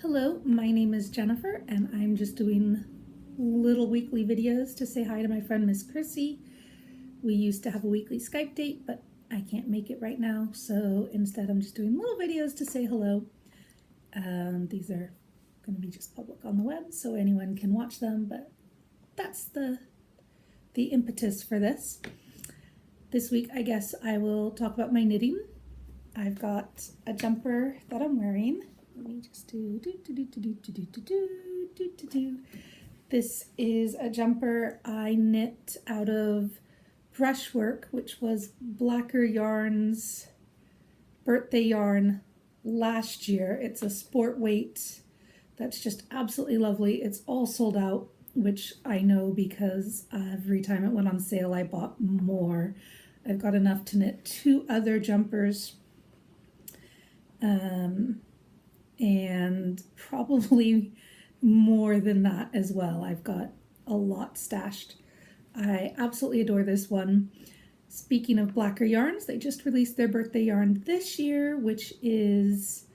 Hello, my name is Jennifer, and I'm just doing little weekly videos to say hi to my friend Miss Chrissy. We used to have a weekly Skype date, but I can't make it right now, so instead I'm just doing little videos to say hello. These are going to be just public on the web, so anyone can watch them, but that's the impetus for this. This week, I guess I will talk about my knitting. I've got a jumper that I'm wearing. Let me just do. This is a jumper I knit out of Brushwork, which was Blacker Yarn's birthday yarn last year. It's a sport weight that's just absolutely lovely. It's all sold out, which I know because every time it went on sale, I bought more. I've got enough to knit 2 other jumpers. And probably more than that as well. I've got a lot stashed. I absolutely adore this one. Speaking of Blacker Yarns, they just released their birthday yarn this year, which is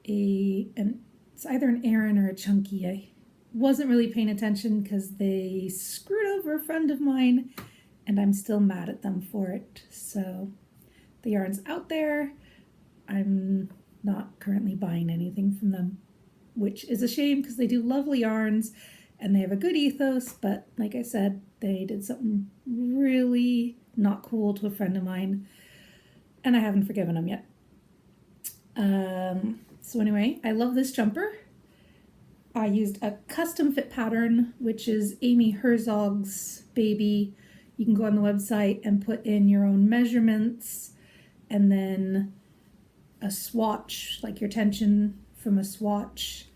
it's either an Aran or a Chunky. I wasn't really paying attention because they screwed over a friend of mine, and I'm still mad at them for it. So the yarn's out there. I'm not currently buying anything from them, which is a shame because they do lovely yarns and they have a good ethos, but like I said, they did something really not cool to a friend of mine and I haven't forgiven them yet. So anyway, I love this jumper. I used a custom fit pattern, which is Amy Herzog's baby. You can go on the website and put in your own measurements and then a swatch, like your tension from a swatch,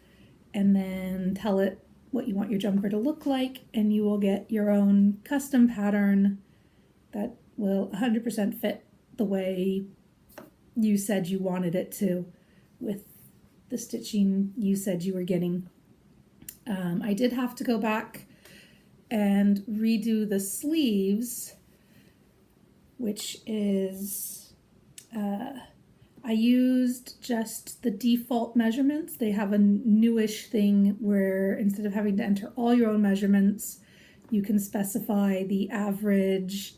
and then tell it what you want your jumper to look like, and you will get your own custom pattern that will 100% fit the way you said you wanted it to with the stitching you said you were getting. I did have to go back and redo the sleeves, which is I used just the default measurements. They have a newish thing where instead of having to enter all your own measurements, you can specify the average,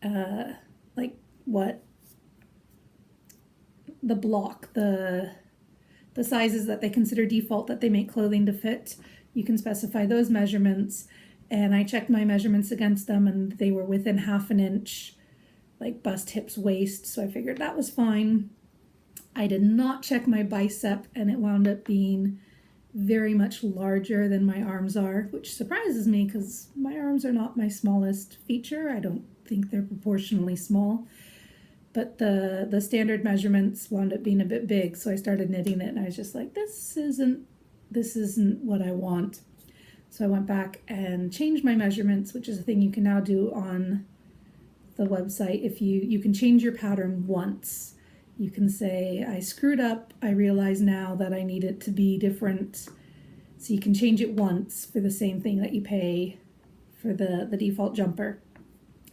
like what the block, the sizes that they consider default that they make clothing to fit. You can specify those measurements, and I checked my measurements against them and they were within 1/2 inch, like bust, hips, waist, so I figured that was fine. I did not check my bicep and it wound up being very much larger than my arms are, which surprises me because my arms are not my smallest feature. I don't think they're proportionally small, but the standard measurements wound up being a bit big, so I started knitting it and I was just like, this isn't what I want. So I went back and changed my measurements, which is a thing you can now do on the website. If you can change your pattern once. You can say, I screwed up, I realize now that I need it to be different. So you can change it once for the same thing that you pay for the default jumper.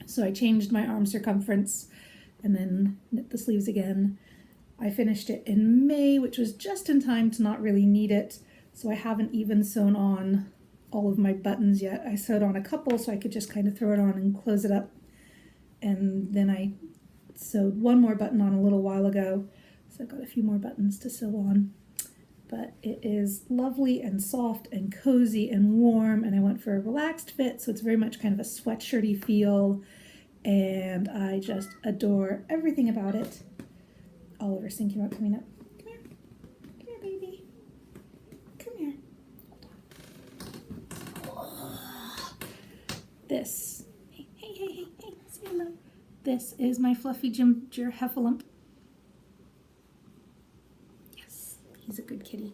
So I changed my arm circumference and then knit the sleeves again. I finished it in May, which was just in time to not really need it. So I haven't even sewn on all of my buttons yet. I sewed on a couple so I could just kind of throw it on and close it up. And then I sewed one more button on a little while ago, so I've got a few more buttons to sew on. But it is lovely and soft and cozy and warm, and I went for a relaxed fit, so it's very much kind of a sweatshirty feel, and I just adore everything about it. Oliver's thinking about coming up. Come here. Come here, baby. Come here. This. Hey, say hello. This is my fluffy ginger heffalump. Yes, he's a good kitty.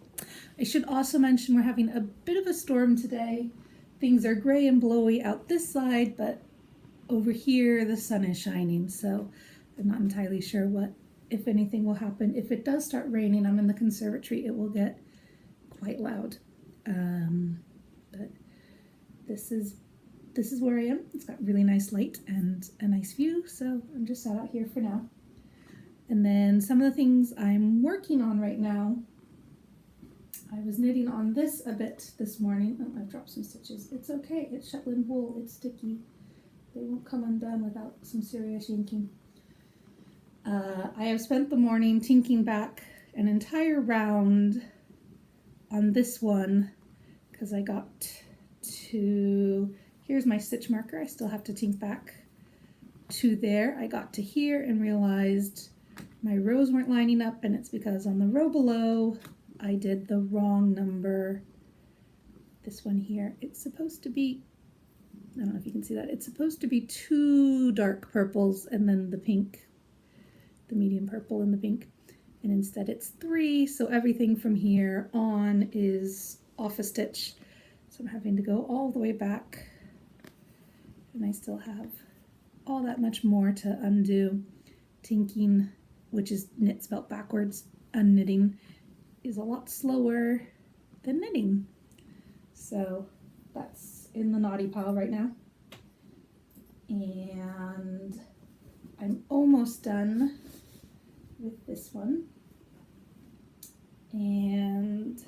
I should also mention we're having a bit of a storm today. Things are gray and blowy out this side, but over here the sun is shining, so I'm not entirely sure what, if anything, will happen. If it does start raining, I'm in the conservatory, it will get quite loud. But this is where I am. It's got really nice light and a nice view, so I'm just sat out here for now. And then some of the things I'm working on right now I was knitting on this a bit this morning. Oh, I've dropped some stitches. It's okay. It's Shetland wool. It's sticky. They won't come undone without some serious yanking. I have spent the morning tinking back an entire round on this one because I got to, here's my stitch marker. I still have to tink back to there. I got to here and realized my rows weren't lining up, and it's because on the row below I did the wrong number. This one here, it's supposed to be, I don't know if you can see that, it's supposed to be 2 dark purples and then the pink, the medium purple and the pink, and instead it's 3, so everything from here on is off a stitch. So I'm having to go all the way back, and I still have all that much more to undo. Tinking, which is knit spelt backwards, unknitting is a lot slower than knitting. So that's in the naughty pile right now. And I'm almost done with this one. And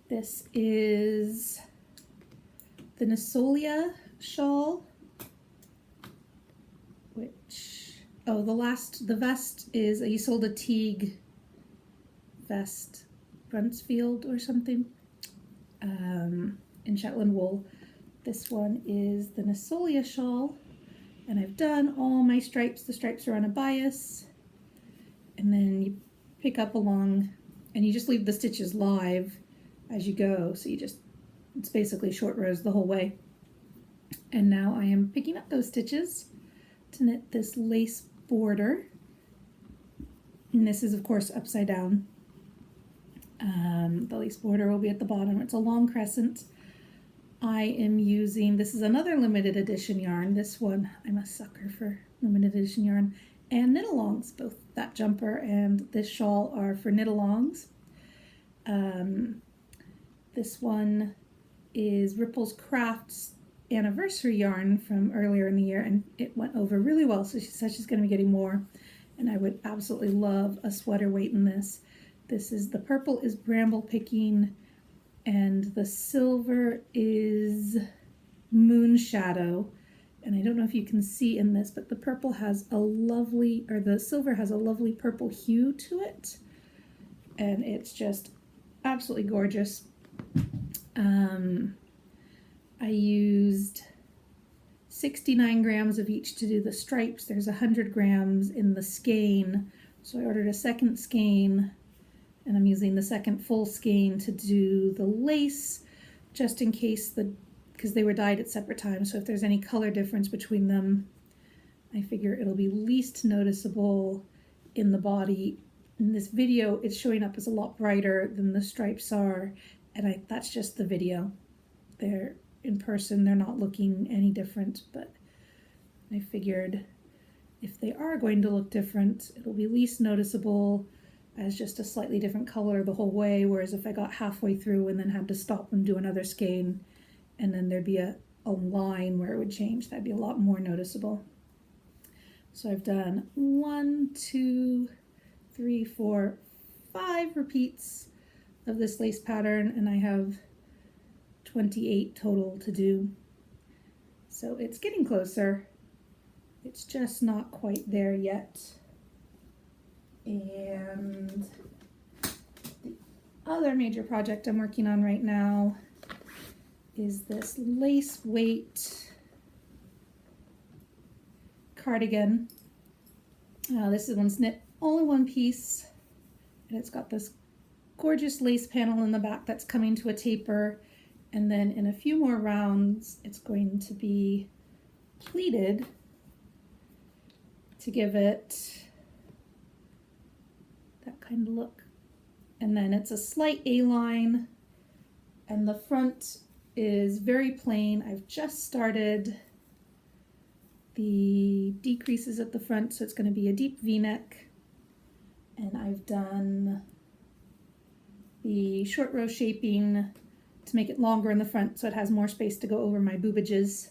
this is the Nassolia shawl, which, oh, the vest is a Isolde Teague vest, Bruntsfield or something, in Shetland wool. This one is the Nassolia shawl, and I've done all my stripes. The stripes are on a bias, and then you pick up along, and you just leave the stitches live as you go, so it's basically short rows the whole way. And now I am picking up those stitches to knit this lace border, and this is of course upside down. The lace border will be at the bottom. It's a long crescent. I am using, this is another limited edition yarn. This one, I'm a sucker for limited edition yarn. And knit-alongs, both that jumper and this shawl are for knit-alongs. This one is Ripple's Crafts anniversary yarn from earlier in the year, and it went over really well, so she says she's going to be getting more, and I would absolutely love a sweater weight in this. This is, the purple is Bramble Picking, and the silver is Moon Shadow. And I don't know if you can see in this, but the purple has a lovely, or the silver has a lovely purple hue to it. And it's just absolutely gorgeous. I used 69 grams of each to do the stripes. There's 100 grams in the skein. So I ordered a second skein, and I'm using the second full skein to do the lace, just in case because they were dyed at separate times, so if there's any color difference between them, I figure it'll be least noticeable in the body. In this video, it's showing up as a lot brighter than the stripes are, and that's just the video. They're in person, they're not looking any different, but I figured if they are going to look different, it'll be least noticeable as just a slightly different color the whole way, whereas if I got halfway through and then had to stop and do another skein, and then there'd be a line where it would change, that'd be a lot more noticeable. So I've done 1, 2, 3, 4, 5 repeats of this lace pattern, and I have 28 total to do. So it's getting closer. It's just not quite there yet. And the other major project I'm working on right now is this lace weight cardigan. This one's knit only one piece, and it's got this gorgeous lace panel in the back that's coming to a taper, and then in a few more rounds it's going to be pleated to give it that kind of look. And then it's a slight A-line, and the front is very plain. I've just started the decreases at the front, so it's going to be a deep V-neck, and I've done the short row shaping to make it longer in the front so it has more space to go over my boobages.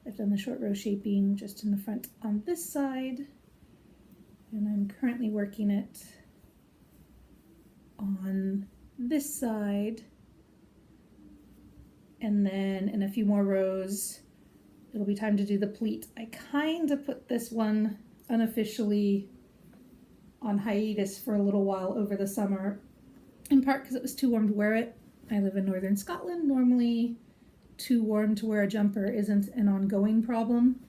I've done the short row shaping just in the front on this side, and I'm currently working it on this side, and then in a few more rows it'll be time to do the pleat. I kind of put this one unofficially on hiatus for a little while over the summer, in part because it was too warm to wear it. I live in northern Scotland. Normally too warm to wear a jumper isn't an ongoing problem,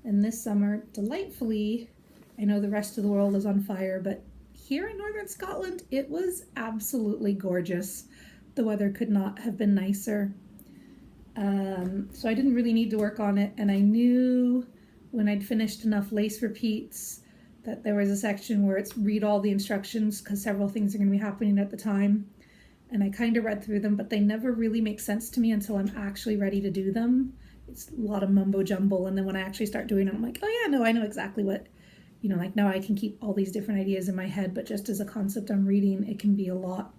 and this summer, delightfully, I know the rest of the world is on fire, but here in northern Scotland it was absolutely gorgeous. The weather could not have been nicer. So I didn't really need to work on it, and I knew when I'd finished enough lace repeats that there was a section where it's read all the instructions, because several things are going to be happening at the time, and I kind of read through them, but they never really make sense to me until I'm actually ready to do them. It's a lot of mumbo jumbo, and then when I actually start doing it, I'm like, oh yeah, no, I know exactly what, like now I can keep all these different ideas in my head, but just as a concept I'm reading, it can be a lot.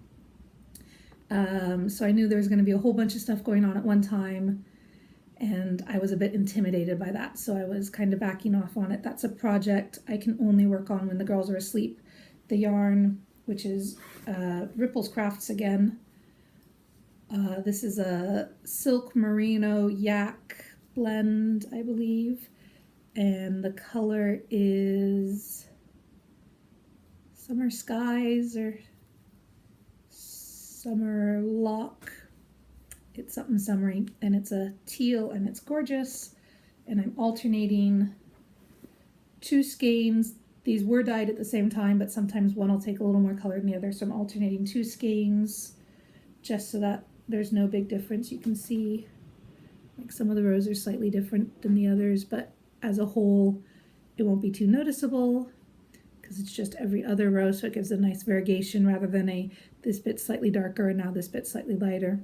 So I knew there was going to be a whole bunch of stuff going on at one time, and I was a bit intimidated by that, so I was kind of backing off on it. That's a project I can only work on when the girls are asleep. The yarn, which is Ripples Crafts again. This is a silk merino yak blend, I believe, and the color is Summer Skies or Summer Lock. It's something summery, and it's a teal, and it's gorgeous, and I'm alternating 2 skeins. These were dyed at the same time, but sometimes one will take a little more color than the other, so I'm alternating 2 skeins just so that there's no big difference. You can see like some of the rows are slightly different than the others, but as a whole it won't be too noticeable because it's just every other row, so it gives a nice variegation rather than this bit's slightly darker and now this bit's slightly lighter.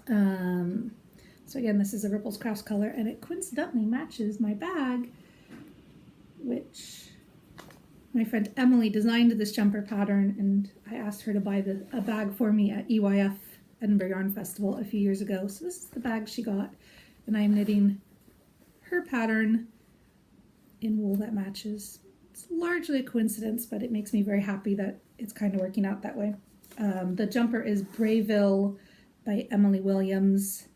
So again, this is a Ripples Crafts color, and it coincidentally matches my bag, which my friend Emily designed this jumper pattern, and I asked her to buy a bag for me at EYF, Edinburgh Yarn Festival, a few years ago. So this is the bag she got, and I'm knitting her pattern in wool that matches. It's largely a coincidence, but it makes me very happy that it's kind of working out that way. The jumper is Brayville by Emily Williams,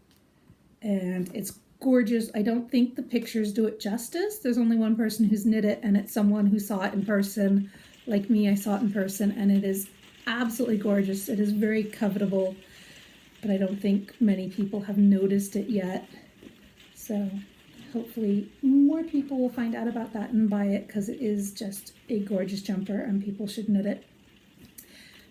and it's gorgeous. I don't think the pictures do it justice. There's only one person who's knit it, and it's someone who saw it in person. Like me, I saw it in person, and it is absolutely gorgeous. It is very covetable, but I don't think many people have noticed it yet. So hopefully more people will find out about that and buy it, because it is just a gorgeous jumper and people should knit it.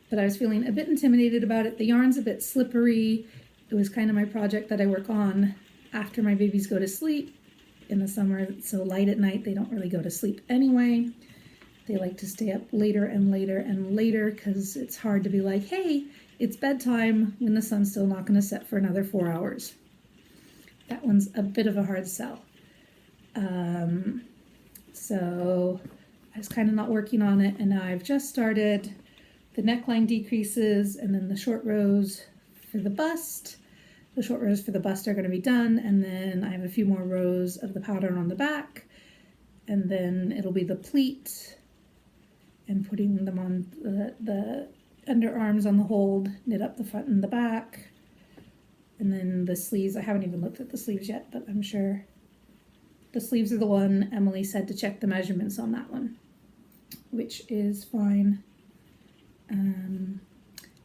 But I was feeling a bit intimidated about it. The yarn's a bit slippery. It was kind of my project that I work on after my babies go to sleep. In the summer, it's so light at night, they don't really go to sleep anyway. They like to stay up later and later and later, because it's hard to be like, hey, it's bedtime when the sun's still not going to set for another 4 hours. That one's a bit of a hard sell. So I was kind of not working on it, and now I've just started the neckline decreases and then the short rows for the bust. The short rows for the bust are going to be done, and then I have a few more rows of the pattern on the back, and then it'll be the pleat and putting them on the underarms on the hold, knit up the front and the back, and then the sleeves. I haven't even looked at the sleeves yet, but I'm sure the sleeves are the one Emily said to check the measurements on that one, which is fine.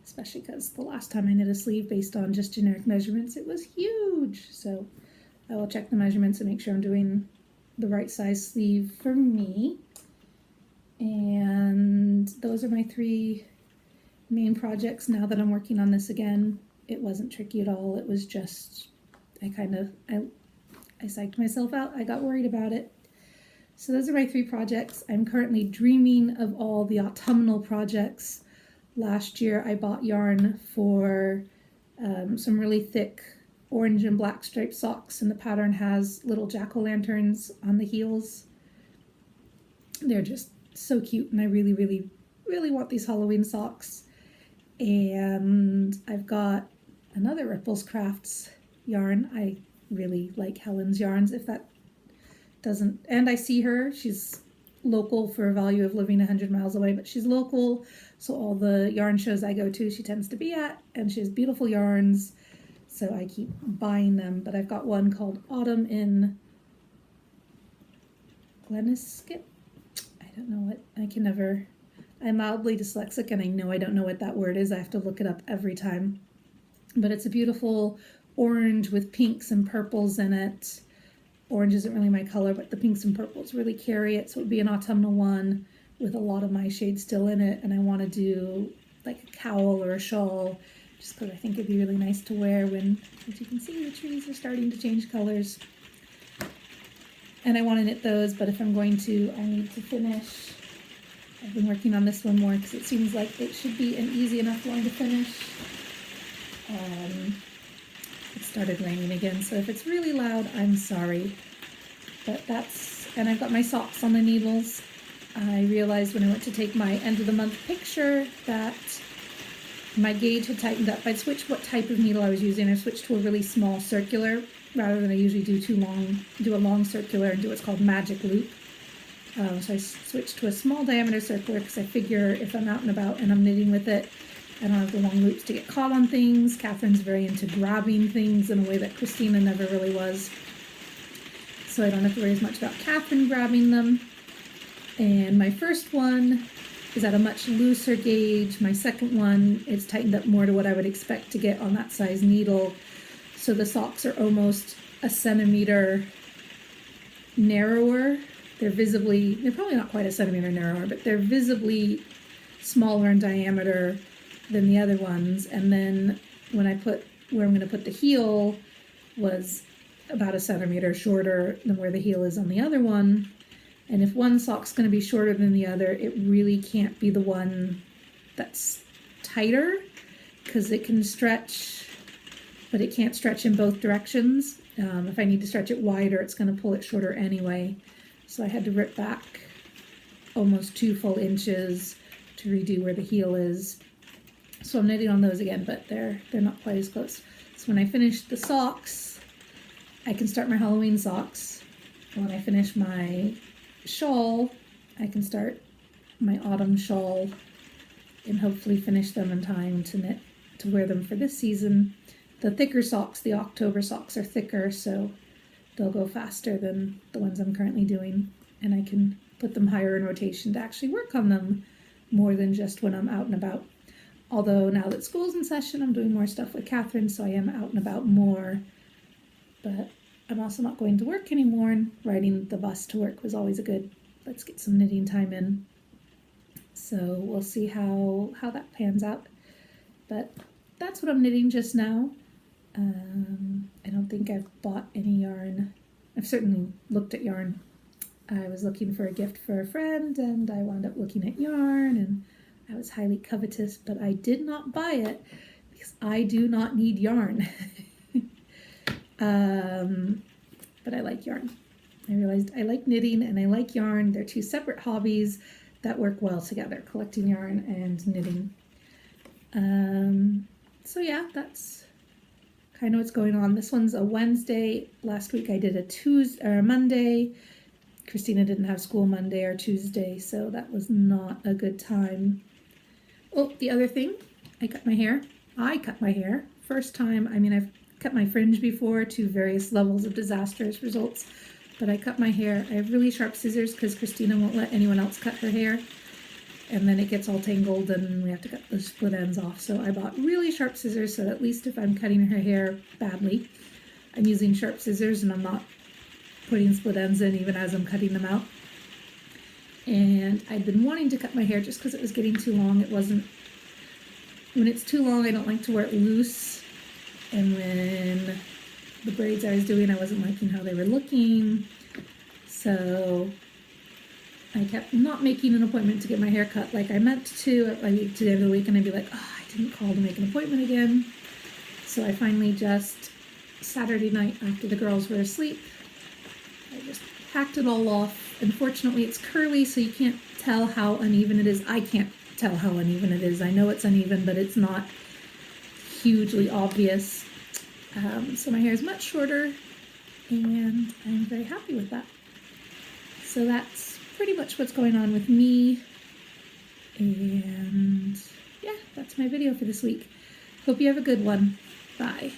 Especially because the last time I knit a sleeve based on just generic measurements, it was huge. So I will check the measurements and make sure I'm doing the right size sleeve for me. And those are my 3 main projects now that I'm working on this again. It wasn't tricky at all. It was just, I psyched myself out. I got worried about it. So those are my 3 projects. I'm currently dreaming of all the autumnal projects. Last year I bought yarn for some really thick orange and black striped socks, and the pattern has little jack-o'-lanterns on the heels. They're just so cute, and I really, really, really want these Halloween socks. And I've got another Ripples Crafts yarn. I really like Helen's yarns, if that doesn't, and I see her, she's local for a value of living 100 miles away, but she's local, so all the yarn shows I go to, she tends to be at, and she has beautiful yarns, so I keep buying them. But I've got one called Autumn in Glenniskip. I don't know what, I'm mildly dyslexic, and I know I don't know what that word is. I have to look it up every time. But it's a beautiful orange with pinks and purples in it. Orange isn't really my color, but the pinks and purples really carry it. So it would be an autumnal one with a lot of my shades still in it. And I want to do like a cowl or a shawl, just because I think it'd be really nice to wear when, as you can see, the trees are starting to change colors. And I want to knit those, but if I'm going to, I need to finish. I've been working on this one more because it seems like it should be an easy enough one to finish. It started raining again, so if it's really loud, I'm sorry. But and I've got my socks on the needles. I realized when I went to take my end of the month picture that my gauge had tightened up. I'd switched what type of needle I was using. I switched to a really small circular rather than I usually do a long circular and do what's called magic loop. So I switched to a small diameter circular because I figure if I'm out and about and I'm knitting with it, I don't have the long loops to get caught on things. Catherine's very into grabbing things in a way that Christina never really was. So I don't have to worry as much about Catherine grabbing them. And my first one is at a much looser gauge. My second one is tightened up more to what I would expect to get on that size needle. So the socks are almost a centimeter narrower. They're probably not quite a centimeter narrower, but they're visibly smaller in diameter than the other ones. And then where I'm going to put the heel was about a centimeter shorter than where the heel is on the other one. And if one sock's going to be shorter than the other, it really can't be the one that's tighter, because it can stretch, but it can't stretch in both directions. If I need to stretch it wider, it's going to pull it shorter anyway. So I had to rip back almost 2 full inches to redo where the heel is. So I'm knitting on those again, but they're not quite as close. So when I finish the socks, I can start my Halloween socks. And when I finish my shawl, I can start my autumn shawl and hopefully finish them in time to wear them for this season. The thicker socks, the October socks, are thicker, so they'll go faster than the ones I'm currently doing, and I can put them higher in rotation to actually work on them more than just when I'm out and about. Although now that school's in session, I'm doing more stuff with Catherine, so I am out and about more. But I'm also not going to work anymore, and riding the bus to work was always a good, let's get some knitting time in. So we'll see how that pans out. But that's what I'm knitting just now. I don't think I've bought any yarn. I've certainly looked at yarn. I was looking for a gift for a friend, and I wound up looking at yarn, and I was highly covetous, but I did not buy it because I do not need yarn. But I like yarn. I realized I like knitting and I like yarn. They're two separate hobbies that work well together, collecting yarn and knitting. So yeah, that's kind of what's going on. This one's a Wednesday. Last week I did a Monday. Christina didn't have school Monday or Tuesday, so that was not a good time. Oh, the other thing, I cut my hair. First time, I've cut my fringe before to various levels of disastrous results, but I cut my hair. I have really sharp scissors because Christina won't let anyone else cut her hair, and then it gets all tangled and we have to cut the split ends off. So I bought really sharp scissors, so at least if I'm cutting her hair badly, I'm using sharp scissors and I'm not putting split ends in even as I'm cutting them out. And I'd been wanting to cut my hair just because it was getting too long. When it's too long, I don't like to wear it loose. And when the braids I was doing, I wasn't liking how they were looking. So I kept not making an appointment to get my hair cut like I meant to. I get to the end of the week and I'd be like, oh, I didn't call to make an appointment again. So I finally just, Saturday night after the girls were asleep, I just hacked it all off. Unfortunately, it's curly, so you can't tell how uneven it is. I can't tell how uneven it is. I know it's uneven, but it's not hugely obvious. So my hair is much shorter, and I'm very happy with that. So that's pretty much what's going on with me. And yeah, that's my video for this week. Hope you have a good one. Bye.